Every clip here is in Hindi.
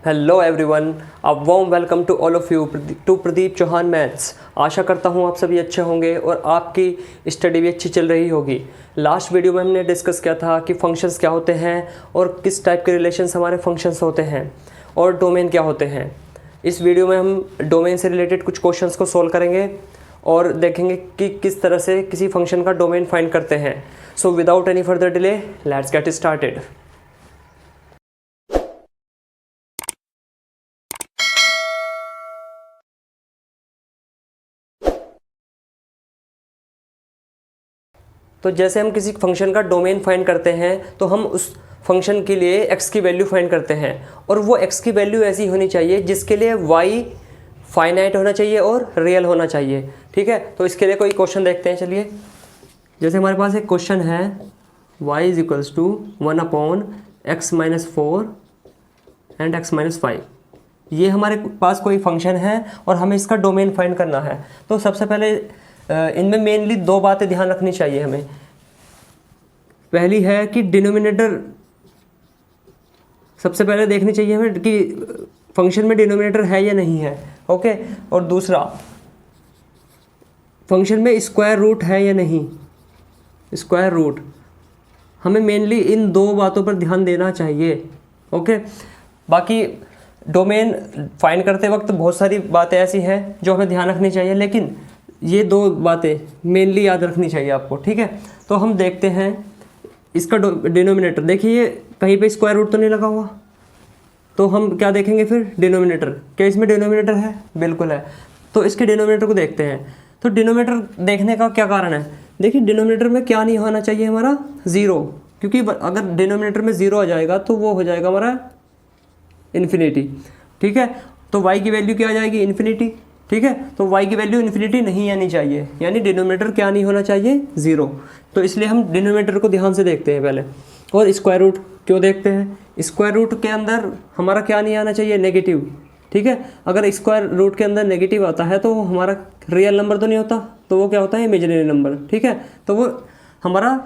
Hello everyone, a warm welcome to all of you to Pradeep Chauhan maths. आशा करता हूँ आप सभी अच्छे होंगे और आपकी स्टडी भी अच्छी चल रही होगी। लास्ट वीडियो में हमने डिस्कस किया था कि फंक्शंस क्या होते हैं और किस टाइप के रिलेशंस हमारे फंक्शंस होते हैं और डोमेन क्या होते हैं। इस वीडियो में हम डोमेन से रिलेटेड कुछ क्वेश्चंस को सोल्व करेंगे और देखेंगे कि किस तरह से किसी फंक्शन का डोमेन फाइंड करते हैं। So without any further delay let's get started. तो जैसे हम किसी फंक्शन का डोमेन फाइंड करते हैं तो हम उस फंक्शन के लिए x की वैल्यू फाइंड करते हैं और वो x की वैल्यू ऐसी होनी चाहिए जिसके लिए y फाइनाइट होना चाहिए और रियल होना चाहिए। ठीक है, तो इसके लिए कोई क्वेश्चन देखते हैं। चलिए, जैसे हमारे पास एक क्वेश्चन है y is equals to 1/x-4 and x-5। ये हमारे पास कोई फंक्शन है और हमें इसका डोमेन फाइंड करना है। तो सबसे पहले इनमें मेनली दो बातें ध्यान रखनी चाहिए हमें। पहली है कि डिनोमिनेटर, सबसे पहले देखनी चाहिए हमें कि फंक्शन में डिनोमिनेटर है या नहीं है। ओके, और दूसरा फंक्शन में स्क्वायर रूट है या नहीं, स्क्वायर रूट। हमें मेनली इन दो बातों पर ध्यान देना चाहिए। ओके, बाकी डोमेन फाइंड करते वक्त बहुत सारी बातें ऐसी हैं जो हमें ध्यान रखनी चाहिए, लेकिन ये दो बातें मेनली याद रखनी चाहिए आपको। ठीक है, तो हम देखते हैं इसका डिनोमिनेटर। देखिए कहीं पे स्क्वायर रूट तो नहीं लगा हुआ, तो हम क्या देखेंगे फिर डिनोमिनेटर। क्या इसमें डिनोमिनेटर है? बिल्कुल है। तो इसके डिनोमिनेटर को देखते हैं। तो डिनोमिनेटर देखने का क्या कारण है? देखिए डिनोमिनेटर में क्या नहीं होना चाहिए हमारा, ज़ीरो, क्योंकि अगर डिनोमिनेटर में ज़ीरो आ जाएगा तो वो हो जाएगा हमारा इन्फिनिटी। ठीक है, तो y की वैल्यू क्या आ जाएगी? इन्फिनिटी। ठीक है, तो y की वैल्यू इन्फिनिटी नहीं आनी चाहिए, यानी डिनोमिनेटर क्या नहीं होना चाहिए? ज़ीरो। तो इसलिए हम डिनोमिनेटर को ध्यान से देखते हैं पहले। और स्क्वायर रूट क्यों देखते हैं? स्क्वायर रूट के अंदर हमारा क्या नहीं आना चाहिए? नेगेटिव। ठीक है, अगर स्क्वायर रूट के अंदर नेगेटिव आता है तो वो हमारा रियल नंबर तो नहीं होता, तो वो क्या होता है? Imaginary number. ठीक है, तो वो हमारा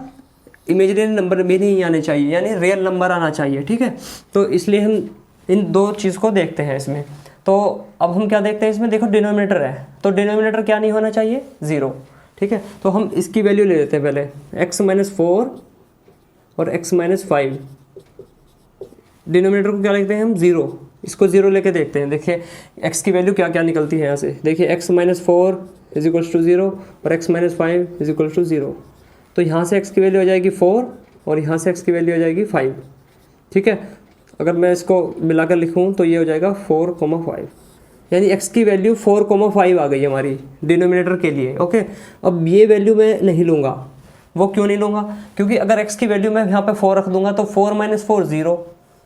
इमेजिनरी नंबर भी नहीं आने चाहिए, यानी रियल नंबर आना चाहिए। ठीक है, तो इसलिए हम इन दो चीज़ को देखते हैं इसमें। तो अब हम क्या देखते हैं इसमें? देखो डिनोमिनेटर है, तो डिनोमिनेटर क्या नहीं होना चाहिए? ज़ीरो। ठीक है, तो हम इसकी वैल्यू ले लेते हैं पहले, x-4 और x-5। डिनोमिनेटर को क्या लिखते हैं हम? ज़ीरो। इसको ज़ीरो लेके देखते हैं। देखिए x की वैल्यू क्या क्या निकलती है यहाँ से। देखिए x-4 इज इक्वल्स टू 0 और x-5 इज इक्वल्स टू 0। तो यहाँ से x की वैल्यू आ जाएगी 4 और यहाँ से x की वैल्यू आ जाएगी 5। ठीक है, अगर मैं इसको मिलाकर लिखूं तो ये हो जाएगा 4,5, यानी x की वैल्यू 4,5 आ गई हमारी डिनोमिनेटर के लिए। ओके, अब ये वैल्यू मैं नहीं लूँगा। वो क्यों नहीं लूँगा? क्योंकि अगर x की वैल्यू मैं यहाँ पे 4 रख दूंगा तो 4 - 4 0,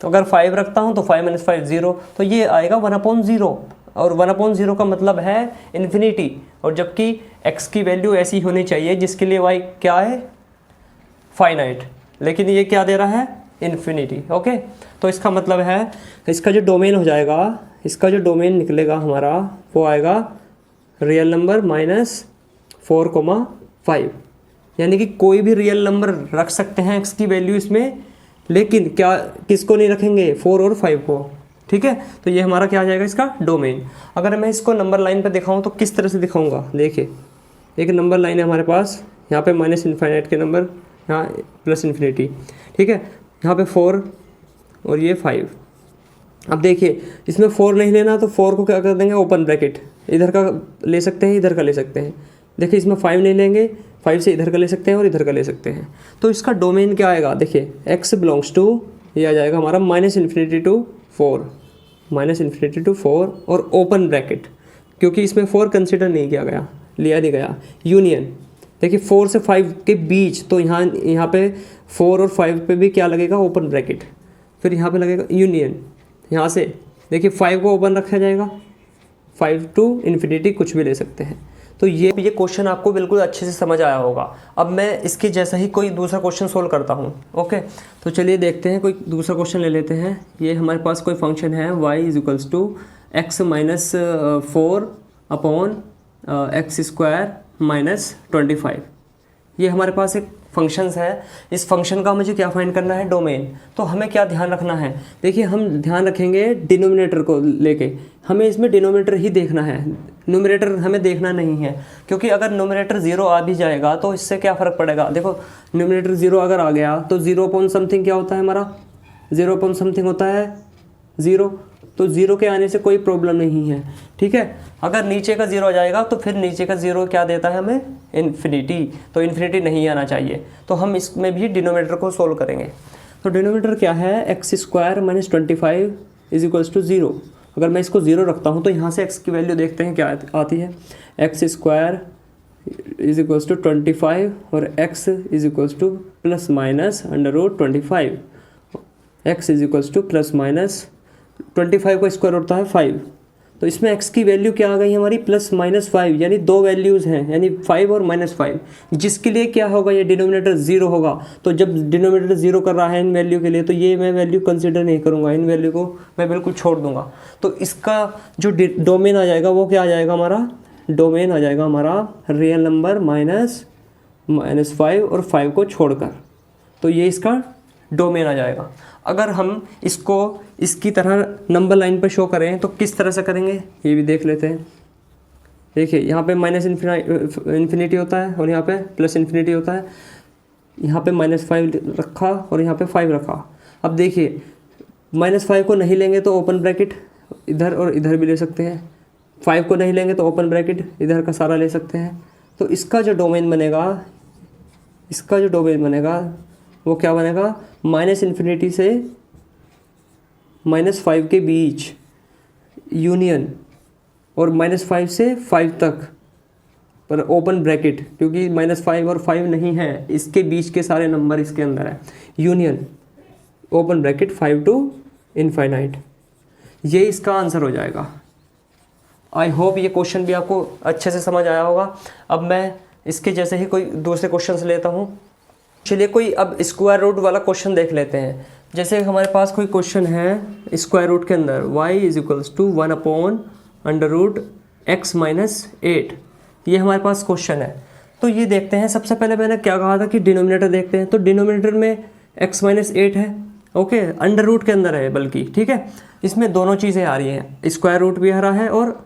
तो अगर 5 रखता हूँ तो 5 - 5 0, तो ये आएगा 1/0, और 1/0 का मतलब है इन्फिनिटी। और जबकि x की वैल्यू ऐसी होनी चाहिए जिसके लिए y क्या है? फाइनाइट, लेकिन ये क्या दे रहा है? इन्फिनिटी। ओके, तो इसका मतलब है इसका जो डोमेन हो जाएगा, इसका जो डोमेन निकलेगा हमारा वो आएगा रियल नंबर -4,5, यानी कि कोई भी रियल नंबर रख सकते हैं x की वैल्यू इसमें, लेकिन क्या किसको नहीं रखेंगे? 4 और 5 को। ठीक है, तो ये हमारा क्या आ जाएगा? इसका डोमेन। अगर मैं इसको नंबर लाइन पर दिखाऊँ तो किस तरह से दिखाऊँगा? देखिए एक नंबर लाइन है हमारे पास, यहाँ पे -इनफाइनाइट के नंबर, यहाँ +इन्फिनिटी। ठीक है, यहाँ पे 4 और ये 5। अब देखिए इसमें 4 नहीं लेना तो 4 को क्या कर देंगे? ओपन ब्रैकेट, इधर का ले सकते हैं, इधर का ले सकते हैं। देखिए इसमें 5 नहीं लेंगे, 5 से इधर का ले सकते हैं और इधर का ले सकते हैं। तो इसका डोमेन क्या आएगा? देखिए x बिलोंग्स टू, ये आ जाएगा हमारा -इन्फिनिटी टू 4, -इन्फिनिटी टू 4 और ओपन ब्रैकेट, क्योंकि इसमें 4 कंसिडर नहीं किया गया, लिया नहीं गया। यूनियन, देखिए 4 से 5 के बीच, तो यहाँ पे 4 और 5 पे भी क्या लगेगा? Open bracket. फिर यहाँ पे लगेगा यूनियन, यहाँ से देखिए 5 को ओपन रखा जाएगा, 5 टू इन्फिनिटी कुछ भी ले सकते हैं। तो ये क्वेश्चन आपको बिल्कुल अच्छे से समझ आया होगा। अब मैं इसके जैसा ही कोई दूसरा क्वेश्चन सोल्व करता हूँ। ओके, तो चलिए देखते हैं, कोई दूसरा क्वेश्चन ले लेते हैं। ये हमारे पास कोई फंक्शन है y is equals to x-4 upon x² - 25। ये हमारे पास एक फंक्शंस है, इस फंक्शन का मुझे क्या फाइंड करना है, डोमेन। तो हमें क्या ध्यान रखना है, देखिए हम ध्यान रखेंगे डिनोमिनेटर को लेके, हमें इसमें डिनोमिनेटर ही देखना है, न्यूमरेटर हमें देखना नहीं है, क्योंकि अगर न्यूमरेटर 0 आ भी जाएगा तो इससे क्या फ़र्क पड़ेगा। देखो न्यूमरेटर 0 अगर आ गया तो 0 अपॉन समथिंग क्या होता है हमारा, 0 अपॉन समथिंग होता है 0, तो 0 के आने से कोई प्रॉब्लम नहीं है, ठीक है। अगर नीचे का 0 आ जाएगा तो फिर नीचे का 0 क्या देता है हमें, इन्फिनिटी, तो इन्फिनिटी नहीं आना चाहिए। तो हम इसमें भी डिनोमिनेटर को सोल्व करेंगे। तो डिनोमिनेटर क्या है, x square minus 25 is equals to 0। अगर मैं इसको 0 रखता हूँ तो यहाँ से x की वैल्यू देखते हैं क्या आती है, x square is equals to 25 और x is equals to plus minus under root 25, x is equals to plus minus 25 का स्क्वायर होता है 5, तो इसमें x की वैल्यू क्या आ गई हमारी, प्लस माइनस 5, यानी दो वैल्यूज़ हैं, यानी 5 और -5, जिसके लिए क्या होगा, ये डिनोमिनेटर 0 होगा। तो जब डिनोमिनेटर 0 कर रहा है इन वैल्यू के लिए, तो ये मैं वैल्यू कंसिडर नहीं करूँगा, इन वैल्यू को मैं बिल्कुल छोड़ दूँगा। तो इसका जो डोमेन आ जाएगा वो क्या आ जाएगा हमारा, डोमेन आ जाएगा हमारा रियल नंबर -5 और 5 को छोड़कर, तो ये इसका डोमेन आ जाएगा। अगर हम इसको इसकी तरह नंबर लाइन पर शो करें तो किस तरह से करेंगे ये भी देख लेते हैं। देखिए यहाँ पे माइनस इन्फिनिटी होता है और यहाँ पे प्लस इन्फिनिटी होता है, यहाँ पे -5 रखा और यहाँ पे 5 रखा। अब देखिए -5 को नहीं लेंगे तो ओपन ब्रैकेट इधर और इधर भी ले सकते हैं, 5 को नहीं लेंगे तो ओपन ब्रैकेट इधर का सारा ले सकते हैं। तो इसका जो डोमेन बनेगा, वो क्या बनेगा, माइनस इन्फिनिटी से -5 के बीच यूनियन और -5 से 5 तक पर ओपन ब्रैकेट, क्योंकि -5 और 5 नहीं है, इसके बीच के सारे नंबर इसके अंदर है, union open bracket 5 to infinite, ये इसका आंसर हो जाएगा। आई होप ये क्वेश्चन भी आपको अच्छे से समझ आया होगा। अब मैं इसके जैसे ही कोई दूसरे क्वेश्चन लेता हूँ। चलिए कोई अब स्क्वायर रूट वाला क्वेश्चन देख लेते हैं। जैसे हमारे पास कोई क्वेश्चन है स्क्वायर रूट के अंदर y is equals to 1 upon under root x minus 8, ये हमारे पास क्वेश्चन है। तो ये देखते हैं, सबसे पहले मैंने क्या कहा था कि डिनोमिनेटर देखते हैं। तो डिनोमिनेटर में x माइनस 8 है, ओके, अंडर रूट के अंदर है बल्कि, ठीक है। इसमें दोनों चीज़ें आ रही हैं, स्क्वायर रूट भी आ रहा है और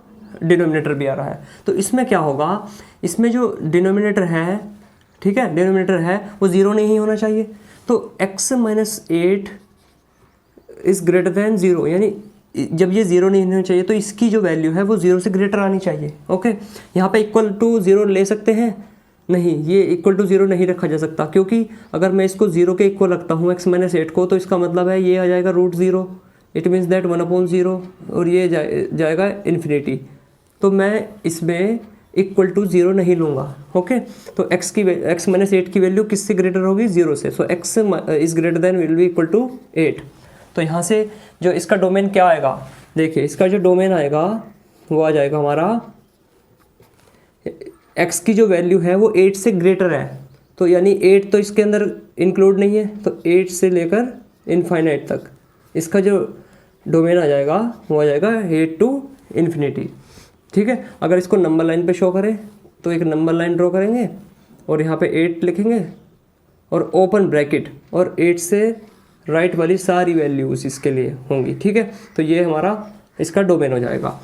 डिनोमिनेटर भी आ रहा है। तो इसमें क्या होगा, इसमें जो डिनोमिनेटर है, ठीक है, डिनोमिनेटर है वो 0 नहीं होना चाहिए। तो x minus 8 is greater than 0, यानी जब ये 0 नहीं होना चाहिए तो इसकी जो वैल्यू है वो 0 से ग्रेटर आनी चाहिए, ओके। यहाँ पे इक्वल टू 0 ले सकते हैं, नहीं, ये इक्वल टू 0 नहीं रखा जा सकता, क्योंकि अगर मैं इसको 0 के इक्वल रखता हूँ x माइनस 8 को, तो इसका मतलब है ये आ जाएगा √0, इट मीन्स दैट 1/0, और ये जाएगा इन्फिनिटी। तो मैं इसमें इक्वल टू 0 नहीं लूँगा, ओके। तो x माइनस 8 की वैल्यू किससे ग्रेटर होगी, 0 से। So x is greater than will be equal to 8। तो यहाँ से जो इसका डोमेन क्या आएगा, देखिए इसका जो डोमेन आएगा वो आ जाएगा हमारा, x की जो वैल्यू है वो 8 से ग्रेटर है, तो यानी 8 तो इसके अंदर इंक्लूड नहीं है, तो 8 से लेकर इनफाइनाइट तक इसका जो डोमेन आ जाएगा वो आ जाएगा 8 टू इन्फिनिटी, ठीक है। अगर इसको नंबर लाइन पे शो करें तो एक नंबर लाइन ड्रॉ करेंगे और यहाँ पे 8 लिखेंगे और ओपन ब्रैकेट, और 8 से राइट वाली सारी वैल्यूज़ इसके लिए होंगी, ठीक है। तो ये हमारा इसका डोमेन हो जाएगा।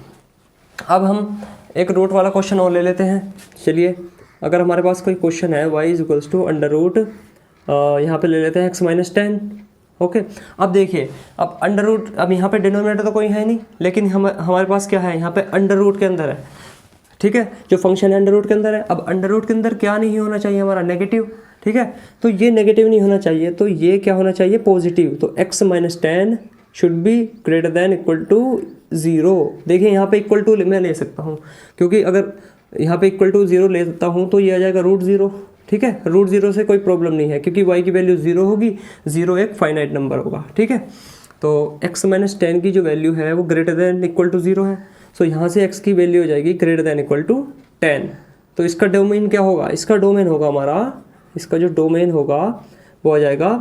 अब हम एक रूट वाला क्वेश्चन और ले लेते हैं। चलिए, अगर हमारे पास कोई क्वेश्चन है y is equals to under root, यहाँ पे ले लेते हैं x माइनस 10, ओके। अब देखिए, अब अंडर रूट, अब यहाँ पे डिनोमिनेटर तो कोई है नहीं, लेकिन हमारे पास क्या है, यहाँ पे अंडर रूट के अंदर है, ठीक है, जो फंक्शन है अंडर रूट के अंदर है। अब अंडर रूट के अंदर क्या नहीं होना चाहिए हमारा, नेगेटिव, ठीक है। तो ये नेगेटिव नहीं होना चाहिए, तो ये क्या होना चाहिए, पॉजिटिव। तो x minus 10 should be greater than equal to 0। देखिए यहाँ पे इक्वल टू मैं ले सकता हूँ, क्योंकि अगर यहाँ पे इक्वल टू 0 ले सकता हूँ तो ये आ जाएगा √0, ठीक है। √0 से कोई प्रॉब्लम नहीं है, क्योंकि y की वैल्यू 0 होगी, 0 एक फाइनाइट नंबर होगा, ठीक है। तो x माइनस 10 की जो वैल्यू है वो ग्रेटर देन इक्वल टू 0 है, सो यहाँ से x की वैल्यू हो जाएगी ग्रेटर देन इक्वल टू 10। तो इसका डोमेन क्या होगा, इसका डोमेन होगा हमारा, इसका जो डोमेन होगा वो आ जाएगा,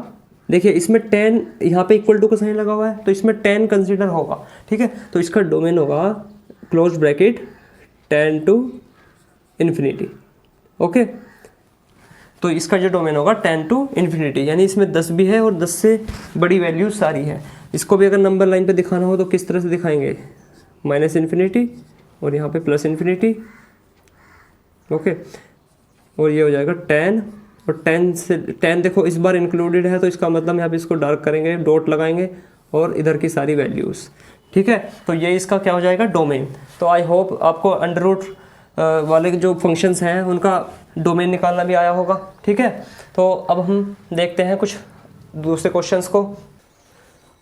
देखिए इसमें 10 यहाँ पे इक्वल टू का साइन लगा हुआ है, तो इसमें 10 कंसिडर होगा, ठीक है। तो इसका डोमेन होगा close bracket 10 to infinity, okay. तो इसका जो डोमेन होगा 10 to इन्फिनिटी, यानी इसमें 10 भी है और 10 से बड़ी वैल्यू सारी है। इसको भी अगर नंबर लाइन पे दिखाना हो तो किस तरह से दिखाएंगे, माइनस इन्फिनिटी और यहाँ पे प्लस इन्फिनिटी, ओके। और ये हो जाएगा 10, और 10 से 10 देखो इस बार इंक्लूडेड है, तो इसका मतलब यहाँ पे इसको डार्क करेंगे, डॉट लगाएंगे और इधर की सारी वैल्यूज़, ठीक है। तो ये इसका क्या हो जाएगा, डोमेन। तो आई होप आपको अंडर रूट वाले जो फंक्शंस हैं उनका डोमेन निकालना भी आया होगा, ठीक है। तो अब हम देखते हैं कुछ दूसरे क्वेश्चंस को।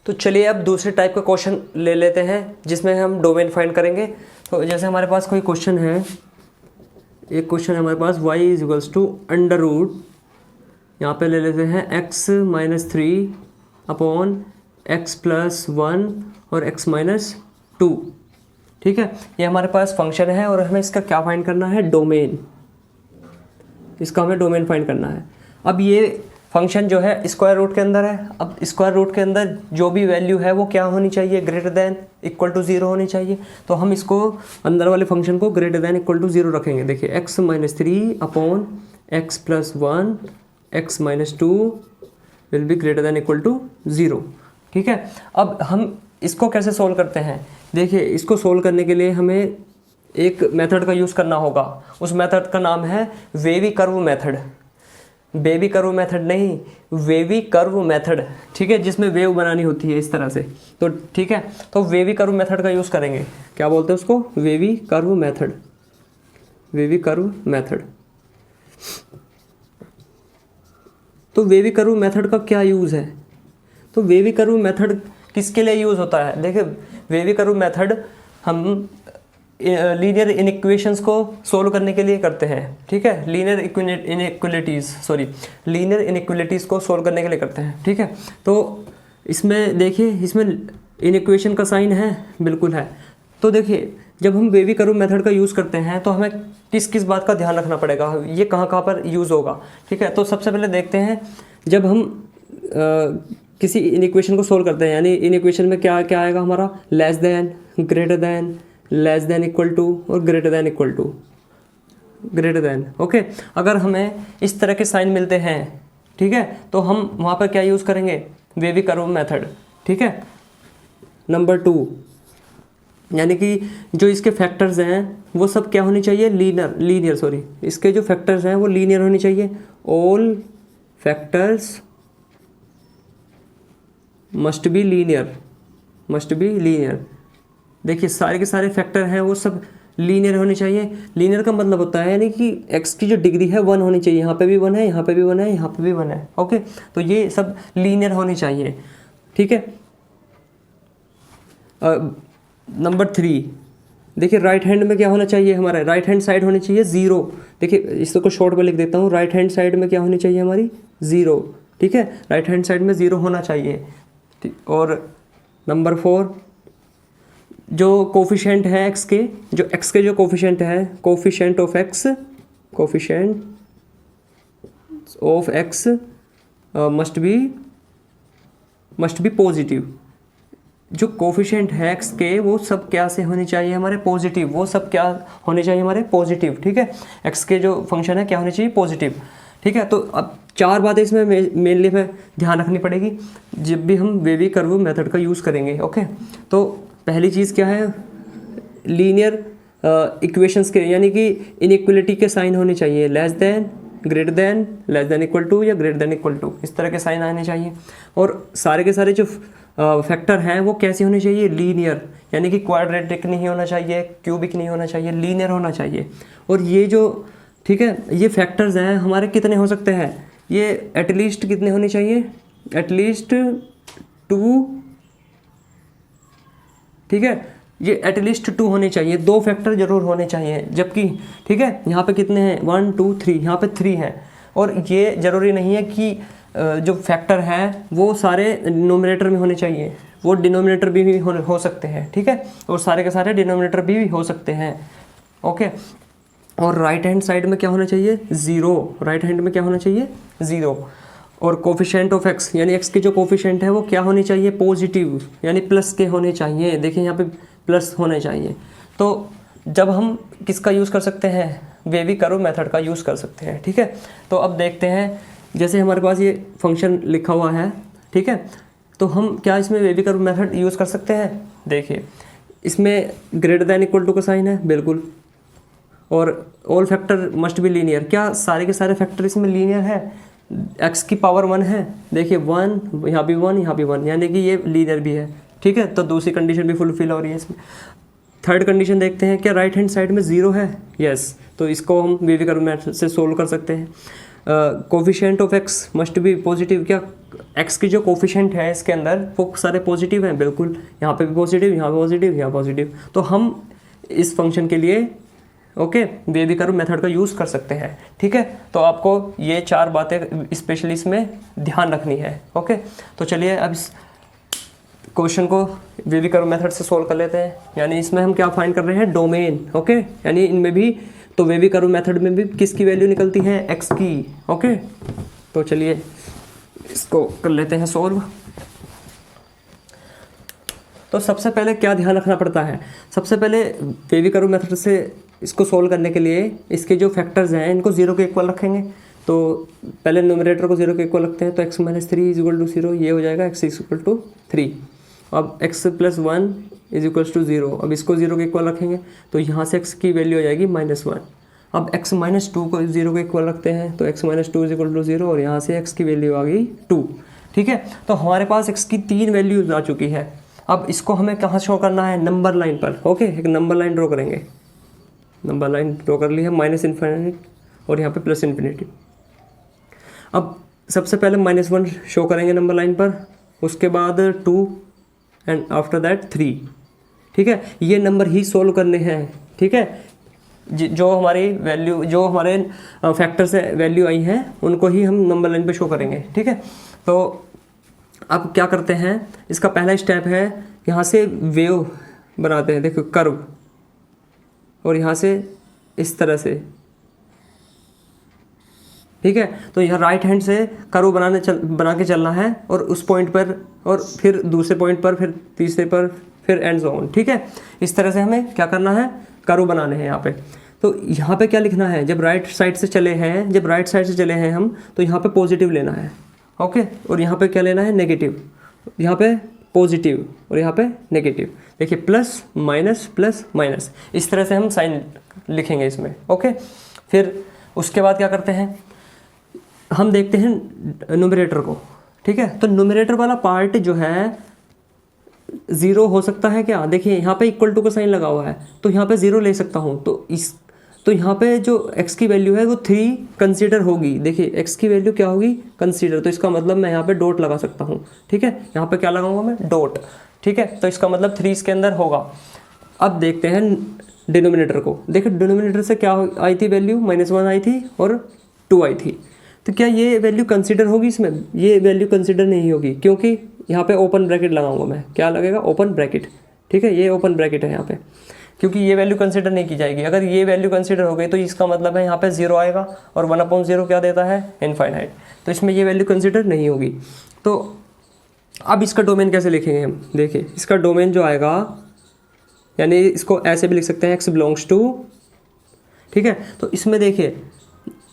तो चलिए अब दूसरे टाइप का क्वेश्चन ले लेते हैं जिसमें हम डोमेन फाइंड करेंगे। तो जैसे हमारे पास कोई क्वेश्चन है, एक क्वेश्चन है हमारे पास y is equals to under root, यहाँ पे ले लेते हैं x-3 अपॉन x+1 और x-2, ठीक है। ये हमारे पास फंक्शन है और हमें इसका क्या फाइंड करना है, डोमेन। इसका हमें डोमेन फाइंड करना है। अब ये फंक्शन जो है स्क्वायर रूट के अंदर है। अब स्क्वायर रूट के अंदर जो भी वैल्यू है वो क्या होनी चाहिए, ग्रेटर देन इक्वल टू 0 होनी चाहिए। तो हम इसको अंदर वाले फंक्शन को ग्रेटर देन इक्वल टू 0 रखेंगे। देखिए x-3 upon x+1 x-2 will be greater than equal to 0, ठीक है। अब हम इसको कैसे सोल्व करते हैं, देखिए इसको सोल्व करने के लिए हमें एक मेथड का यूज़ करना होगा। उस मेथड का नाम है wavy curve method. Baby curve method नहीं, वेवी कर्व मेथड, ठीक है, जिसमें वेव बनानी होती है इस तरह से। तो ठीक है, तो वेवी कर्व मेथड का यूज़ करेंगे। क्या बोलते हैं उसको, wavy curve method, wavy curve method. तो वेवी कर्व मेथड का क्या यूज़ है, तो वेवी कर्व मेथड किसके लिए यूज़ होता है। देखिए वेवी कर्व मेथड हम लीनियर इनइक्वेशंस को सोल्व करने के लिए करते हैं, ठीक है। लीनियर इनइक्वलिटीज़ को सोल्व करने के लिए करते हैं, ठीक है। तो इसमें देखिए, इसमें इनइक्वेशन का साइन है, बिल्कुल है। तो देखिए जब हम वेवी कर्व मेथड का यूज़ करते हैं तो हमें किस किस बात का ध्यान रखना पड़ेगा, ये कहाँ कहाँ पर यूज़ होगा, ठीक है। तो सबसे पहले देखते हैं, जब हम किसी इनइक्वेशन को सोल्व करते हैं, यानी इनइक्वेशन में क्या क्या आएगा हमारा, less than, greater than, less than equal to और greater than equal to, greater than, okay. अगर हमें इस तरह के साइन मिलते हैं, ठीक है, तो हम वहाँ पर क्या यूज़ करेंगे, वेवी कर्व मेथड, ठीक है। नंबर 2, यानी कि जो इसके फैक्टर्स हैं वो सब क्या होनी चाहिए, लीनियर, इसके जो फैक्टर्स हैं वो लीनियर होनी चाहिए। All factors must be linear, देखिए सारे के सारे फैक्टर हैं वो सब लीनियर होने चाहिए। लीनियर का मतलब होता है यानी कि x की जो डिग्री है 1 होनी चाहिए, यहाँ पे भी 1 है, यहाँ पे भी 1 है, यहाँ पे भी 1 है, ओके। तो ये सब लीनियर होने चाहिए, ठीक है। नंबर 3, देखिए राइट हैंड में क्या होना चाहिए, हमारा राइट हैंड साइड होनी चाहिए 0। देखिए इसको शॉर्ट में लिख देता हूँ, राइट हैंड साइड में क्या होनी चाहिए हमारी, 0, ठीक है। राइट हैंड साइड में 0 होना चाहिए। और नंबर 4, जो कोफिशिएंट है x के, जो कोफिशिएंट है, coefficient of x must be positive. जो कोफिशिएंट है x के वो सब क्या से होने चाहिए हमारे, पॉजिटिव। वो सब क्या होने चाहिए हमारे, पॉजिटिव, ठीक है। x के जो फंक्शन है क्या होनी चाहिए, पॉजिटिव, ठीक है। तो अब 4 बातें इसमें मेनली में ध्यान रखनी पड़ेगी जब भी हम वेवी कर्व मेथड का यूज़ करेंगे, ओके। तो पहली चीज़ क्या है, लीनियर इक्वेशंस के, यानी कि इनइक्वलिटी के साइन होने चाहिए, less than, greater than, less than equal to या ग्रेटर देन इक्वल टू, इस तरह के साइन आने चाहिए। और सारे के सारे जो फैक्टर हैं वो कैसे होने चाहिए, लीनियर, यानी कि क्वाड्रेटिक नहीं होना चाहिए, क्यूबिक नहीं होना चाहिए, लीनियर होना चाहिए। और ये जो, ठीक है, ये फैक्टर्स हैं हमारे कितने हो सकते हैं, ये एटलीस्ट कितने होने चाहिए, एटलीस्ट 2, ठीक है, ये एटलीस्ट 2 होने चाहिए, 2 फैक्टर जरूर होने चाहिए। जबकि ठीक है यहाँ पे कितने हैं, 1 2 3, यहाँ पे 3 हैं। और ये ज़रूरी नहीं है कि जो फैक्टर हैं वो सारे डिनोमिनेटर में होने चाहिए, वो डिनोमिनेटर भी हो सकते हैं, ठीक है। और सारे के सारे डिनोमिनेटर भी हो सकते हैं, ओके। और राइट हैंड साइड में क्या होना चाहिए, 0, राइट हैंड में क्या होना चाहिए, 0। और कोफिशिएंट ऑफ x, यानी x के जो कोफिशिएंट है वो क्या होनी चाहिए, पॉजिटिव, यानी प्लस के होने चाहिए। देखिए यहाँ पे प्लस होने चाहिए। तो जब हम किसका यूज़ कर सकते हैं, वेवी कर्व मेथड का यूज़ कर सकते हैं। ठीक है, तो अब देखते हैं, जैसे हमारे पास ये फंक्शन लिखा हुआ है, ठीक है, तो हम क्या इसमें वेवी कर्व मेथड यूज़ कर सकते हैं। देखिए इसमें ग्रेटर देन इक्वल टू का साइन है बिल्कुल, और all factor must be linear, क्या सारे के सारे फैक्टर इसमें लीनियर है, x की पावर 1 है, देखिए 1 यहाँ भी 1 यहाँ भी 1, यानी कि ये लीनियर भी है। ठीक है, तो दूसरी कंडीशन भी फुलफिल हो रही है इसमें। थर्ड कंडीशन देखते हैं, क्या राइट हैंड साइड में 0 है, यस, तो इसको हम वेवी कर्व मेथड से सोल्व कर सकते हैं। Coefficient of x must be positive, क्या x की जो कोफिशिएंट है इसके अंदर वो सारे पॉजिटिव हैं, बिल्कुल, यहाँ पे भी पॉजिटिव, यहाँ पॉजिटिव, यहाँ पॉजिटिव, तो हम इस फंक्शन के लिए ओके वेवी कर्व मेथड का यूज़ कर सकते हैं। ठीक है, तो आपको ये 4 बातें स्पेशली इसमें ध्यान रखनी है। ओके, तो चलिए अब इस क्वेश्चन को वेवी कर्व मेथड से सोल्व कर लेते हैं। यानी इसमें हम क्या फाइंड कर रहे हैं, डोमेन। ओके, यानी इनमें भी तो वेवी कर्व मेथड में भी किसकी वैल्यू निकलती है, x की। ओके, तो चलिए इसको कर लेते हैं सोल्व। तो सबसे पहले क्या ध्यान रखना पड़ता है, सबसे पहले वेवी कर्व मेथड से इसको सोल्व करने के लिए इसके जो फैक्टर्स हैं इनको 0 के इक्वल रखेंगे। तो पहले न्यूमरेटर को 0 के इक्वल रखते हैं, तो x - 3 = 0, ये हो जाएगा x = 3। अब x + 1 = 0, अब इसको 0 के इक्वल रखेंगे, तो यहाँ से x की वैल्यू हो जाएगी -1। अब x - 2 को 0 के इक्वल रखते हैं, तो x - 2 = 0, और यहाँ से x की वैल्यू आ गई 2। ठीक है, तो हमारे पास x की 3 वैल्यूज आ चुकी है। अब इसको हमें कहाँ शो करना है, नंबर लाइन पर। ओके, एक नंबर लाइन ड्रॉ करेंगे, नंबर लाइन ड्रॉ कर ली है, -∞ और यहाँ पे +∞। अब सबसे पहले -1 शो करेंगे नंबर लाइन पर, उसके बाद 2 एंड आफ्टर दैट 3। ठीक है, ये नंबर ही सोल्व करने हैं। ठीक है, जो हमारी वैल्यू, जो हमारे फैक्टर से वैल्यू आई हैं उनको ही हम नंबर लाइन पे शो करेंगे। ठीक है, तो अब क्या करते हैं, इसका पहला स्टेप है, यहाँ से वेव बनाते हैं, देखो कर्व, और यहाँ से इस तरह से। ठीक है, तो यहाँ राइट हैंड से कर्व बना के चलना है, और उस पॉइंट पर, और फिर दूसरे पॉइंट पर, फिर तीसरे पर, फिर एंड जोन। ठीक है, इस तरह से हमें क्या करना है, कर्व बनाने हैं यहाँ पे। तो यहाँ पे क्या लिखना है, जब राइट साइड से चले हैं हम, तो यहाँ पे पॉजिटिव लेना है। ओके, और यहाँ पे क्या लेना है, नेगेटिव, यहाँ पे पॉजिटिव और यहाँ पे नेगेटिव। देखिए प्लस माइनस प्लस माइनस, इस तरह से हम साइन लिखेंगे इसमें। ओके, फिर उसके बाद क्या करते हैं, हम देखते हैं न्यूमरेटर को। ठीक है, तो न्यूमरेटर वाला पार्ट जो है 0 हो सकता है क्या, देखिए यहाँ पे इक्वल टू का साइन लगा हुआ है, तो यहाँ पे 0 ले सकता हूँ, तो यहाँ पे जो x की वैल्यू है वो 3 कंसीडर होगी। देखिए x की वैल्यू क्या होगी, कंसीडर, तो इसका मतलब मैं यहाँ पे डॉट लगा सकता हूँ। ठीक है, यहाँ पे क्या लगाऊंगा मैं, डॉट। ठीक है, तो इसका मतलब 3 इसके अंदर होगा। अब देखते हैं डिनोमिनेटर को, देखिए डिनोमिनेटर से क्या आई थी वैल्यू, -1 आई थी और 2 आई थी, तो क्या ये वैल्यू कंसीडर होगी इसमें, ये वैल्यू कंसीडर नहीं होगी, क्योंकि यहाँ पे ओपन ब्रैकेट लगाऊंगा मैं, क्या लगेगा, ओपन ब्रैकेट। ठीक है, ये ओपन ब्रैकेट है यहाँ पे, क्योंकि ये वैल्यू कंसीडर नहीं की जाएगी। अगर ये वैल्यू कंसीडर हो गई तो इसका मतलब है यहाँ पे 0 आएगा, और 1/0 क्या देता है, इनफाइनाइट, तो इसमें ये वैल्यू कंसीडर नहीं होगी। तो अब इसका डोमेन कैसे लिखेंगे हम, देखिए इसका डोमेन जो आएगा, यानी इसको ऐसे भी लिख सकते हैं, x बिलोंग्स टू। ठीक है, तो इसमें देखिए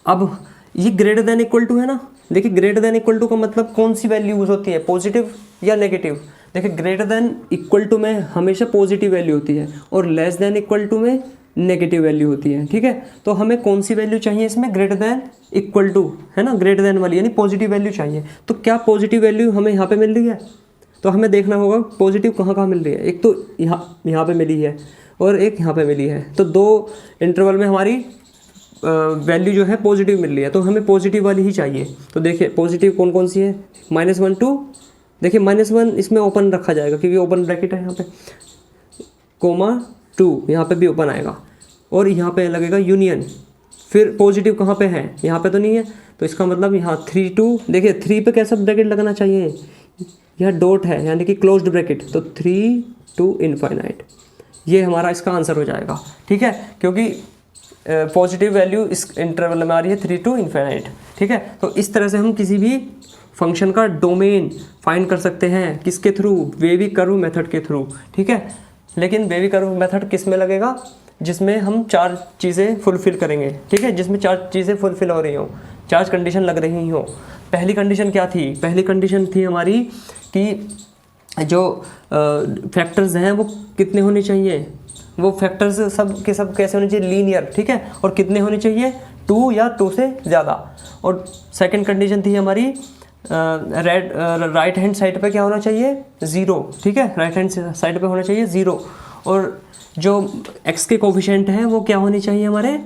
अब ये ग्रेटर देन इक्वल टू है ना, देखिए ग्रेटर देन इक्वल टू का मतलब कौन सी वैल्यू यूज होती है, पॉजिटिव या नेगेटिव। देखिए ग्रेटर देन इक्वल टू में हमेशा पॉजिटिव वैल्यू होती है, और लेस देन इक्वल टू में नेगेटिव वैल्यू होती है। ठीक है, तो हमें कौन सी वैल्यू चाहिए इसमें, ग्रेटर देन इक्वल टू है ना, ग्रेटर देन वाली, यानी पॉजिटिव वैल्यू चाहिए। तो क्या पॉजिटिव वैल्यू हमें यहाँ पे मिल रही है, तो हमें देखना होगा पॉजिटिव कहाँ मिल रही है, एक तो यहाँ पे मिली है और एक यहाँ पे मिली है, तो 2 इंटरवल में हमारी वैल्यू जो है पॉजिटिव मिल रही है, तो हमें पॉजिटिव वाली ही चाहिए। तो देखिए पॉजिटिव कौन कौन सी है, -1 2, देखिए -1 इसमें ओपन रखा जाएगा क्योंकि ओपन ब्रैकेट है यहाँ पे, कोमा 2 यहाँ पे भी ओपन आएगा, और यहाँ पे लगेगा यूनियन। फिर पॉजिटिव कहाँ पे है, यहाँ पे तो नहीं है, तो इसका मतलब यहाँ 3 2, देखिए 3 पे कैसा ब्रैकेट लगना चाहिए, यह डॉट है यानी कि क्लोज्ड ब्रैकेट, तो 3 2 इनफाइनाइट, ये हमारा इसका आंसर हो जाएगा। ठीक है, क्योंकि पॉजिटिव वैल्यू इस इंटरवल में आ रही है 3 2 इनफाइनाइट। ठीक है, तो इस तरह से हम किसी भी फंक्शन का डोमेन फाइंड कर सकते हैं, किसके थ्रू, वेवी कर्व मेथड के थ्रू। ठीक है, लेकिन वेवी कर्व मेथड किस में लगेगा, जिसमें हम 4 चीज़ें फुलफ़िल करेंगे, ठीक है, जिसमें 4 चीज़ें फुलफ़िल हो रही हों, 4 कंडीशन लग रही हों। पहली कंडीशन क्या थी? पहली कंडीशन थी हमारी कि जो फैक्टर्स हैं वो कितने होने चाहिए, वो फैक्टर्स सब के सब कैसे होने चाहिए? लीनियर, ठीक है, और कितने होने चाहिए? 2 या 2 से ज़्यादा। और सेकंड कंडीशन थी हमारी राइट हैंड साइड पे क्या होना चाहिए? 0, ठीक है, राइट हैंड साइड पे होना चाहिए 0। और जो x के कोफिशिएंट हैं वो क्या होने चाहिए हमारे?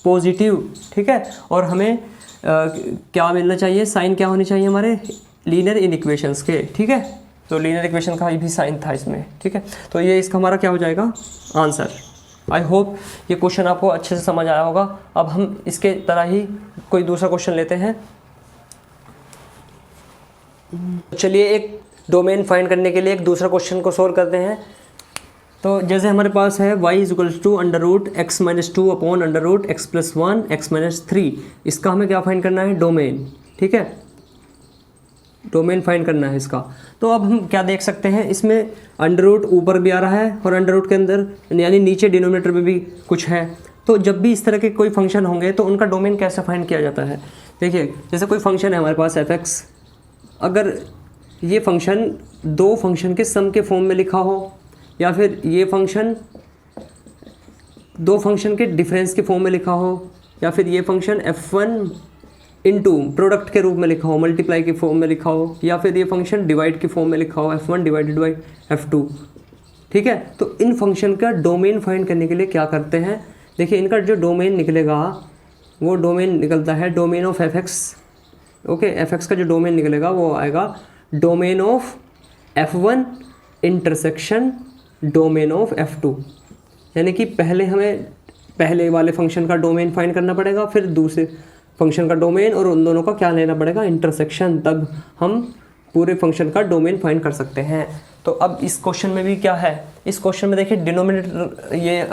पॉजिटिव, ठीक है। और हमें क्या मिलना चाहिए? साइन क्या होने चाहिए हमारे? लीनियर इन इक्वेशंस के, ठीक है। तो लीनियर इक्वेशन का भी साइन था इसमें, ठीक है। तो ये इसका हमारा क्या हो जाएगा? आंसर। आई होप ये क्वेश्चन आपको अच्छे से समझ आया होगा। अब हम इसके तरह ही कोई दूसरा क्वेश्चन लेते हैं। चलिए एक डोमेन फाइंड करने के लिए एक दूसरा क्वेश्चन को सोल्व करते हैं। तो जैसे हमारे पास है y = (x - 2 upon x + 1 x - 3), इसका हमें क्या फाइंड करना है? डोमेन, ठीक है, डोमेन फाइंड करना है इसका। तो अब हम क्या देख सकते हैं, इसमें अंडर रूट ऊपर भी आ रहा है और अंडर रूट के अंदर यानी नीचे डिनोमिनेटर में भी कुछ है। तो जब भी इस तरह के कोई फंक्शन होंगे तो उनका डोमेन कैसे फाइंड किया जाता है? देखिए जैसे कोई फंक्शन है हमारे पास f(x), अगर ये फंक्शन 2 फंक्शन के सम के फॉर्म में लिखा हो, या फिर ये फंक्शन 2 फंक्शन के डिफरेंस के फॉर्म में लिखा हो, या फिर ये फंक्शन f1 इनटू प्रोडक्ट के रूप में लिखा हो, मल्टीप्लाई के फॉर्म में लिखा हो, या फिर ये फंक्शन डिवाइड के फॉर्म में लिखा हो, f1 डिवाइडेड बाई f2, ठीक है। तो इन फंक्शन का डोमेन फाइंड करने के लिए क्या करते हैं? देखिए इनका जो डोमेन निकलेगा वो डोमेन निकलता है domain of f(x), okay. f(x) का जो डोमेन निकलेगा वो आएगा domain of f1 intersection domain of f2। यानी कि पहले हमें पहले वाले फंक्शन का डोमेन फाइंड करना पड़ेगा, फिर दूसरे फंक्शन का डोमेन, और उन दोनों का क्या लेना पड़ेगा? इंटरसेक्शन, तब हम पूरे फंक्शन का डोमेन फाइंड कर सकते हैं। तो अब इस क्वेश्चन में भी क्या है? इस क्वेश्चन में देखिए डिनोमिनेटर, ये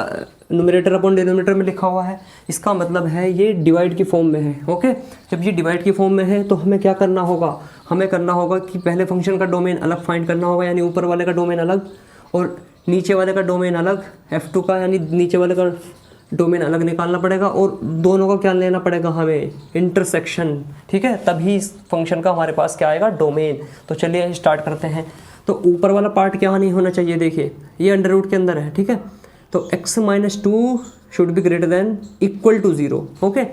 न्यूमरेटर अपॉन डिनोमिनेटर में लिखा हुआ है, इसका मतलब है ये डिवाइड की फॉर्म में है, ओके। जब ये डिवाइड की फॉर्म में है तो हमें क्या करना होगा? हमें करना होगा कि पहले फंक्शन का डोमेन अलग फाइंड करना होगा, यानी ऊपर वाले का डोमेन अलग और नीचे वाले का डोमेन अलग, f2 का यानी नीचे वाले का डोमेन अलग निकालना पड़ेगा, और दोनों का क्या लेना पड़ेगा हमें? इंटरसेक्शन, ठीक है। तभी इस फंक्शन का हमारे पास क्या आएगा? डोमेन। तो चलिए स्टार्ट करते हैं। तो ऊपर वाला पार्ट क्या नहीं होना चाहिए? देखिए ये अंडर रूट के अंदर है, ठीक है। तो x - 2 should be greater than equal to 0, okay,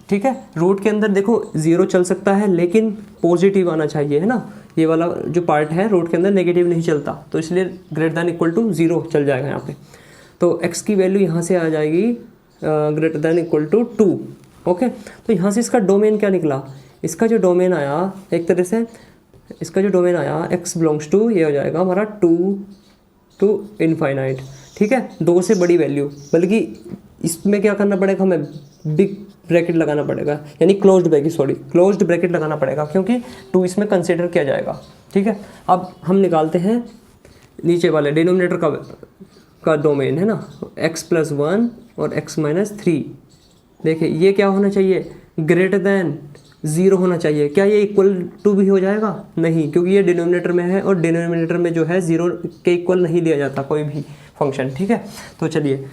ठीक है। रूट के अंदर देखो 0 चल सकता है लेकिन पॉजिटिव आना चाहिए, है ना। ये वाला जो पार्ट है रूट के अंदर नेगेटिव नहीं चलता, तो इसलिए ग्रेटर देन इक्वल टू 0 चल जाएगा यहाँ पे। तो x की वैल्यू यहाँ से आ जाएगी greater than equal to 2, okay. तो यहाँ से इसका डोमेन क्या निकला? इसका जो डोमेन आया एक तरह से, इसका जो डोमेन आया x बिलोंग्स टू, ये हो जाएगा हमारा 2 to इनफाइनाइट, ठीक है, 2 से बड़ी वैल्यू। बल्कि इसमें क्या करना पड़ेगा? हमें बिग ब्रैकेट लगाना पड़ेगा, यानी क्लोज्ड ब्रैकेट लगाना पड़ेगा, क्योंकि 2 इसमें कंसिडर किया जाएगा, ठीक है। अब हम निकालते हैं नीचे वाले डिनोमिनेटर का डोमेन, है ना, x + 1 और x - 3। देखिए ये क्या होना चाहिए? ग्रेटर देन 0 होना चाहिए। क्या ये इक्वल टू भी हो जाएगा? नहीं, क्योंकि ये डिनोमिनेटर में है और डिनोमिनेटर में जो है 0 के इक्वल नहीं लिया जाता कोई भी फंक्शन, ठीक है। तो चलिए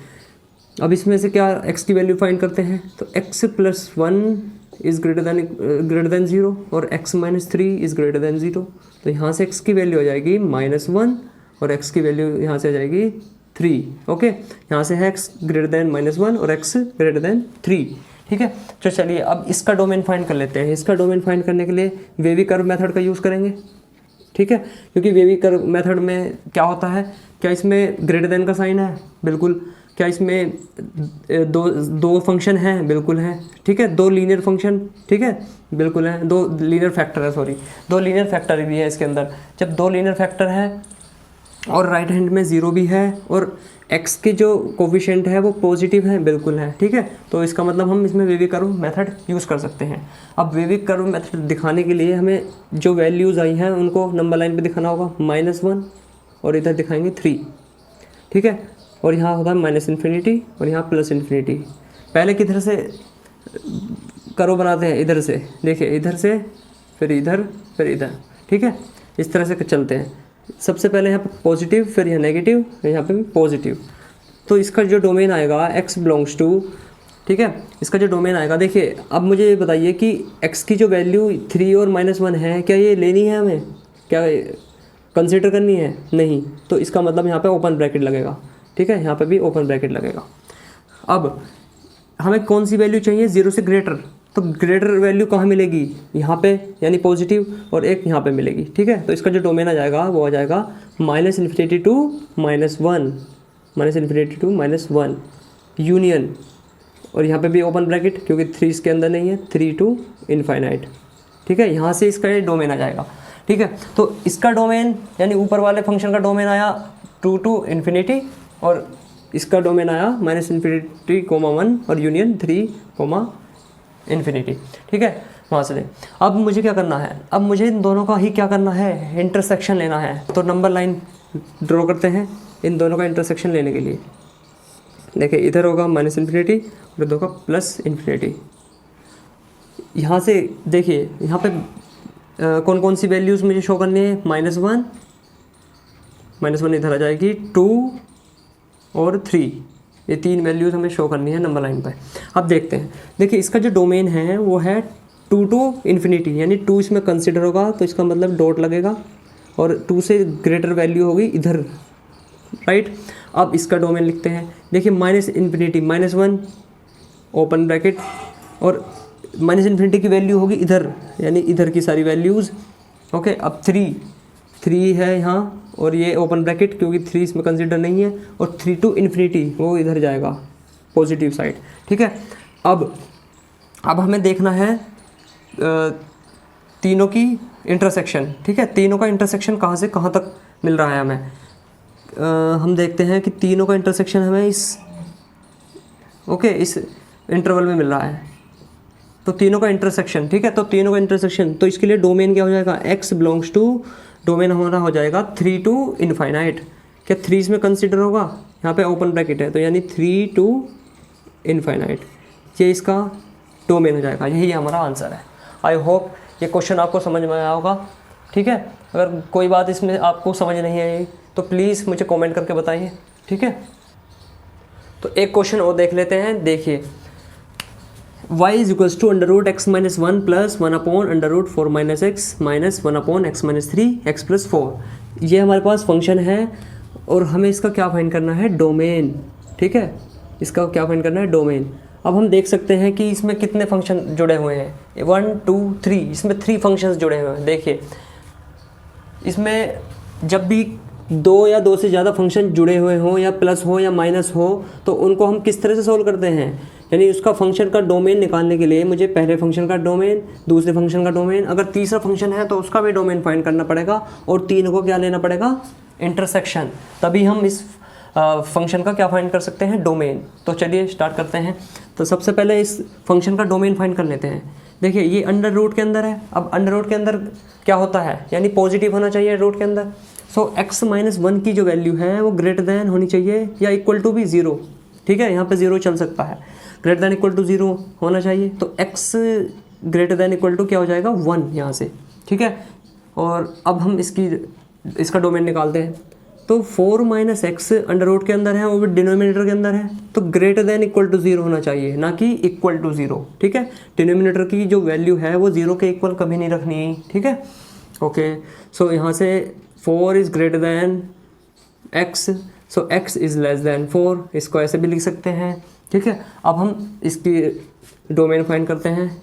अब इसमें से क्या x की वैल्यू फाइंड करते हैं। तो x + 1 इज़ ग्रेटर देन 0 और x - 3 इज़ ग्रेटर देन 0। तो यहाँ से x की वैल्यू आ जाएगी -1 और x की वैल्यू यहाँ से आ जाएगी 3, ओके। यहाँ से है x ग्रेटर देन -1 और x ग्रेटर देन 3, ठीक है। तो चलिए अब इसका डोमेन फाइंड कर लेते हैं। इसका डोमेन फाइंड करने के लिए वेवी कर्व मेथड का यूज़ करेंगे, ठीक है, क्योंकि वेवी कर्व मेथड में क्या होता है? क्या इसमें ग्रेटर देन का साइन है? बिल्कुल। क्या इसमें दो फंक्शन हैं? बिल्कुल हैं, ठीक है। 2 लीनियर फंक्शन, ठीक है, बिल्कुल है। 2 लीनियर फैक्टर है, 2 लीनियर फैक्टर भी है इसके अंदर। जब 2 लीनियर फैक्टर है और राइट हैंड में 0 भी है और x के जो कोफिशिएंट है वो पॉजिटिव है, बिल्कुल है, ठीक है। तो इसका मतलब हम इसमें वेवी कर्व मेथड यूज़ कर सकते हैं। अब वेवी कर्व मेथड दिखाने के लिए हमें जो वैल्यूज़ आई हैं उनको नंबर लाइन पे दिखाना होगा, -1 और इधर दिखाएंगे 3, ठीक है। और यहाँ होगा -∞ और यहाँ +∞। पहले किधर से कर्व बनाते हैं? इधर से, देखिए इधर से, फिर इधर, ठीक है, इस तरह से चलते हैं। सबसे पहले यहाँ पे पॉजिटिव, फिर यहाँ नेगेटिव, यहाँ पे भी पॉजिटिव, तो इसका जो डोमेन आएगा x बिलोंग्स टू, ठीक है, इसका जो डोमेन आएगा, देखिए अब मुझे ये बताइए कि x की जो वैल्यू 3 और -1 है, क्या ये लेनी है हमें, क्या कंसीडर करनी है? नहीं। तो इसका मतलब यहाँ पे ओपन ब्रैकेट लगेगा, ठीक है, यहाँ पे भी ओपन ब्रैकेट लगेगा। अब हमें कौन सी वैल्यू चाहिए? 0 से ग्रेटर, तो ग्रेटर वैल्यू कहाँ मिलेगी? यहाँ पे, यानी पॉजिटिव, और एक यहाँ पे मिलेगी, ठीक है। तो इसका जो डोमेन आ जाएगा वो आ जाएगा -∞ टू -1, -∞ टू -1 यूनियन, और यहाँ पे भी ओपन ब्रैकेट क्योंकि 3 इसके अंदर नहीं है, 3 टू इनफाइनाइट, ठीक है। यहाँ से इसका ये डोमेन आ जाएगा, ठीक है। तो इसका डोमेन यानी ऊपर वाले फंक्शन का डोमेन आया 2 टू इन्फिनिटी, और इसका डोमेन आया -∞, 1 और यूनियन 3, इन्फिनिटी, ठीक है। वहाँ से ले, अब मुझे क्या करना है? अब मुझे इन दोनों का ही क्या करना है? इंटरसेक्शन लेना है। तो नंबर लाइन ड्रॉ करते हैं इन दोनों का इंटरसेक्शन लेने के लिए। देखिए इधर होगा -∞ और इधर होगा +∞। यहाँ से देखिए यहाँ पे कौन कौन सी वैल्यूज़ मुझे शो करनी है? -1 इधर आ जाएगी, 2 और 3, ये 3 वैल्यूज़ हमें शो करनी है नंबर लाइन पर। अब देखते हैं, देखिए इसका जो डोमेन है वो है 2 टू इन्फिनिटी, यानी 2 इसमें कंसिडर होगा, तो इसका मतलब डॉट लगेगा, और 2 से ग्रेटर वैल्यू होगी इधर, राइट। अब इसका डोमेन लिखते हैं, देखिए -∞, -1 ओपन ब्रैकेट, और -∞ की वैल्यू होगी इधर, यानी इधर की सारी वैल्यूज़, ओके। अब 3 है यहाँ, और ये ओपन ब्रैकेट क्योंकि 3 इसमें कंसिडर नहीं है, और 3 टू इन्फिनिटी वो इधर जाएगा पॉजिटिव साइड, ठीक है। अब हमें देखना है तीनों की इंटरसेक्शन, ठीक है। तीनों का इंटरसेक्शन कहाँ से कहाँ तक मिल रहा है हमें? हम देखते हैं कि तीनों का इंटरसेक्शन हमें इस इंटरवल में मिल रहा है। तो तीनों का इंटरसेक्शन, ठीक है, तो तीनों का इंटरसेक्शन, तो इसके लिए डोमेन क्या हो जाएगा? x बिलोंग्स टू, डोमेन हमारा हो जाएगा 3 टू इनफाइनाइट। क्या 3 इसमें कंसिडर होगा? यहाँ पे ओपन ब्रैकेट है, तो यानी 3 टू इनफाइनाइट, ये इसका डोमेन हो जाएगा। यही हमारा आंसर है। आई होप ये क्वेश्चन आपको समझ में आया होगा, ठीक है। अगर कोई बात इसमें आपको समझ नहीं आई तो प्लीज़ मुझे कमेंट करके बताइए, ठीक है। तो एक क्वेश्चन और देख लेते हैं। देखिए y = √x - 1 + 1/4 - x - 1/x - 3 x + 4, ये हमारे पास फंक्शन है, और हमें इसका क्या फाइंड करना है? डोमेन, ठीक है। इसका क्या फाइंड करना है? डोमेन। अब हम देख सकते हैं कि इसमें कितने फंक्शन जुड़े हुए हैं, 1 2 3, इसमें 3 फंक्शंस जुड़े हुए हैं। देखिए इसमें जब भी 2 या 2 से ज़्यादा फंक्शन जुड़े हुए हों, या प्लस हो या माइनस हो, तो उनको हम किस तरह से सोल्व करते हैं? यानी उसका फंक्शन का डोमेन निकालने के लिए मुझे पहले फंक्शन का डोमेन, दूसरे फंक्शन का डोमेन, अगर तीसरा फंक्शन है तो उसका भी डोमेन फाइंड करना पड़ेगा, और तीनों को क्या लेना पड़ेगा? इंटरसेक्शन। तभी हम इस फंक्शन का क्या फाइंड कर सकते हैं? डोमेन। तो चलिए स्टार्ट करते हैं। तो सबसे पहले इस फंक्शन का डोमेन फाइंड कर लेते हैं। देखिए ये अंडर रूट के अंदर है। अब अंडर रूट के अंदर क्या होता है? यानी पॉजिटिव होना चाहिए रूट के अंदर। सो x - 1 की जो वैल्यू है वो ग्रेटर दैन होनी चाहिए या इक्वल टू भी 0, ठीक है। यहाँ पे 0 चल सकता है, ग्रेटर दैन इक्वल टू 0 होना चाहिए। तो x greater than equal to क्या हो जाएगा? 1 यहाँ से, ठीक है। और अब हम इसका डोमेन निकालते हैं। तो 4 - x अंडर रूट के अंदर है, वो भी डिनोमिनेटर के अंदर है, तो ग्रेटर दैन इक्वल टू 0 होना चाहिए, ना कि इक्वल टू 0, ठीक है। डिनोमिनेटर की जो वैल्यू है वो 0 के इक्वल कभी नहीं रखनी, ठीक है। ओके, सो यहाँ से 4 is greater than x, so x is less than 4, इसको ऐसे भी लिख सकते हैं, ठीक है। अब हम इसकी डोमेन फाइंड करते हैं।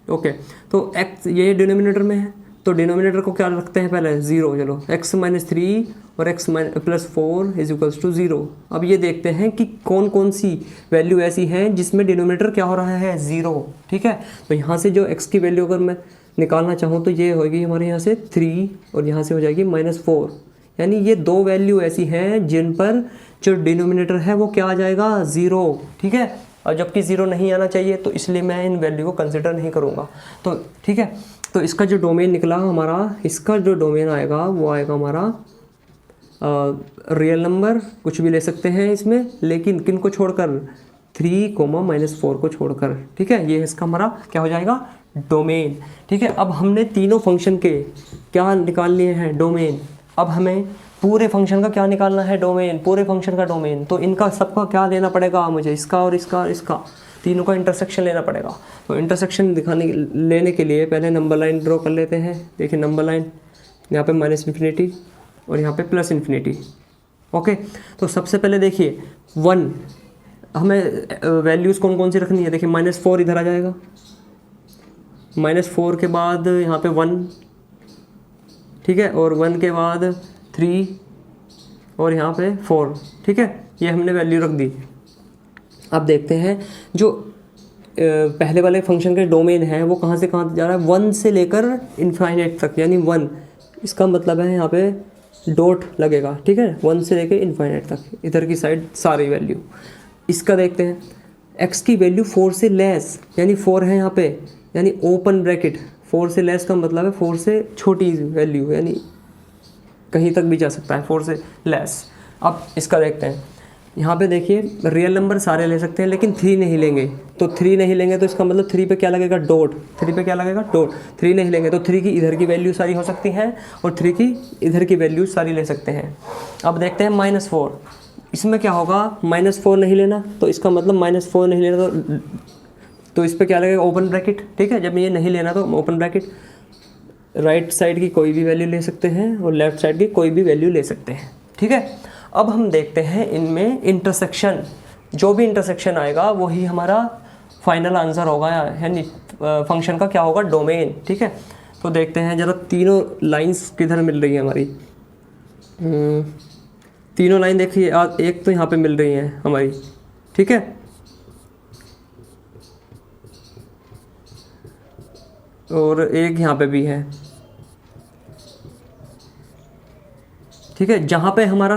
ओके, तो x ये डिनोमिनेटर में है, तो डिनोमिनेटर को क्या रखते हैं? पहले 0, चलो x - 3 और x + 4 = 0। अब ये देखते हैं कि कौन कौन सी वैल्यू ऐसी हैं जिसमें डिनोमिनेटर क्या हो रहा है? 0, ठीक है। तो यहाँ से जो x की वैल्यू अगर मैं निकालना चाहूँ तो ये होगी हमारे यहाँ से 3, और यहाँ से हो जाएगी -4, यानी ये 2 वैल्यू ऐसी हैं जिन पर जो डिनोमिनेटर है वो क्या आ जाएगा? 0, ठीक है। और जबकि 0 नहीं आना चाहिए, तो इसलिए मैं इन वैल्यू को कंसिडर नहीं करूँगा। तो ठीक है, तो इसका जो डोमेन निकला हमारा, इसका जो डोमेन आएगा वो आएगा हमारा रियल नंबर, कुछ भी ले सकते हैं इसमें, लेकिन किन को छोड़कर? 3, -4 को छोड़कर, ठीक है। ये इसका हमारा क्या हो जाएगा? डोमेन, ठीक है। अब हमने तीनों फंक्शन के क्या निकाल लिए हैं? डोमेन। अब हमें पूरे फंक्शन का क्या निकालना है, डोमेन, पूरे फंक्शन का डोमेन। तो इनका सबका क्या लेना पड़ेगा मुझे, इसका और इसका और इसका, तीनों का इंटरसेक्शन लेना पड़ेगा। तो इंटरसेक्शन लेने के लिए पहले नंबर लाइन ड्रॉ कर लेते हैं। देखिए नंबर लाइन यहाँ पे -∞ और यहाँ पे +∞। ओके, तो सबसे पहले देखिए 1, हमें वैल्यूज़ कौन कौन सी रखनी है। देखिए -4 इधर आ जाएगा, -4 के बाद यहाँ पे 1, ठीक है, और 1 के बाद 3 और यहाँ पे 4, ठीक है, ये हमने वैल्यू रख दी। अब देखते हैं जो पहले वाले फंक्शन के डोमेन है वो कहाँ से कहाँ जा रहा है, 1 से लेकर इनफाइनाइट तक, यानी 1, इसका मतलब है यहाँ पे डॉट लगेगा, ठीक है, 1 से लेकर इनफाइनाइट तक, इधर की साइड सारी वैल्यू। इसका देखते हैं x की वैल्यू 4 से लेस, यानी 4 है यहाँ पे, यानी ओपन ब्रैकेट, 4 से लेस का मतलब है 4 से छोटी वैल्यू, यानी कहीं तक भी जा सकता है 4 से लेस। अब इसका देखते हैं, यहाँ पे देखिए रियल नंबर सारे ले सकते हैं लेकिन 3 नहीं लेंगे। तो 3 नहीं लेंगे तो इसका मतलब 3 पे क्या लगेगा, डॉट, 3 पे क्या लगेगा, डॉट। 3 नहीं लेंगे तो 3 की इधर की वैल्यू सारी हो सकती हैं और 3 की इधर की वैल्यू सारी ले सकते हैं। अब देखते हैं -4, इसमें क्या होगा, -4 नहीं लेना, तो इसका मतलब -4 नहीं लेना तो इस पर क्या लगेगा, ओपन ब्रैकेट, ठीक है। जब ये नहीं लेना तो ओपन ब्रैकेट, राइट साइड की कोई भी वैल्यू ले सकते हैं और लेफ्ट साइड की कोई भी वैल्यू ले सकते हैं, ठीक है। अब हम देखते हैं इनमें इंटरसेक्शन, जो भी इंटरसेक्शन आएगा वही हमारा फाइनल आंसर होगा, यानी फंक्शन का क्या होगा, डोमेन, ठीक है। तो देखते हैं जरा तीनों लाइंस किधर मिल रही है हमारी। तीनों लाइन देखिए, एक तो यहाँ पे मिल रही है हमारी, ठीक है, और एक यहाँ पे भी है, ठीक है। जहाँ पे हमारा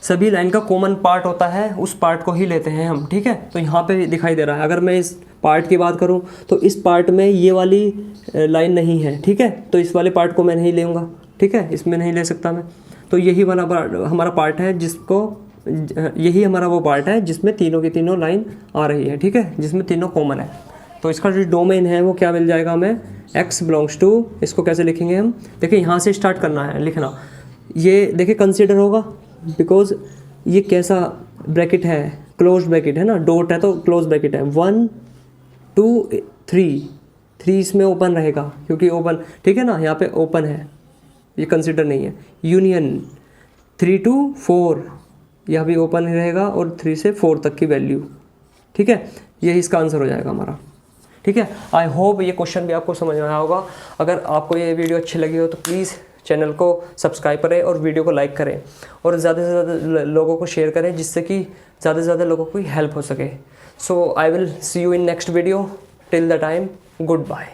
सभी लाइन का कॉमन पार्ट होता है उस पार्ट को ही लेते हैं हम, ठीक है। तो यहाँ पे दिखाई दे रहा है, अगर मैं इस पार्ट की बात करूँ तो इस पार्ट में ये वाली लाइन नहीं है, ठीक है, तो इस वाले पार्ट को मैं नहीं लूँगा, ठीक है, इसमें नहीं ले सकता मैं। तो यही वाला हमारा पार्ट है जिसको, यही हमारा वो पार्ट है जिसमें तीनों की तीनों लाइन आ रही है, ठीक है, जिसमें तीनों कॉमन है। तो इसका जो डोमेन है वो क्या मिल जाएगा हमें, x बिलोंग्स टू, इसको कैसे लिखेंगे हम, देखिए यहाँ से स्टार्ट करना है लिखना। ये देखिए कंसीडर होगा बिकॉज ये कैसा ब्रैकेट है, क्लोज ब्रैकेट है ना, डॉट है तो क्लोज ब्रैकेट है। 1 2 3 इसमें ओपन रहेगा क्योंकि ओपन, ठीक है ना, यहाँ पे ओपन है, ये कंसीडर नहीं है। यूनियन 3 to 4, यह भी ओपन ही रहेगा और 3 से 4 तक की वैल्यू, ठीक है, यही इसका आंसर हो जाएगा हमारा, ठीक है। आई होप ये क्वेश्चन भी आपको समझ में आया होगा। अगर आपको ये वीडियो अच्छी लगी हो तो प्लीज़ चैनल को सब्सक्राइब करें और वीडियो को लाइक करें और ज़्यादा से ज़्यादा लोगों को शेयर करें जिससे कि ज़्यादा से ज़्यादा लोगों को हेल्प हो सके। So I will see you in next video, till the time, good bye.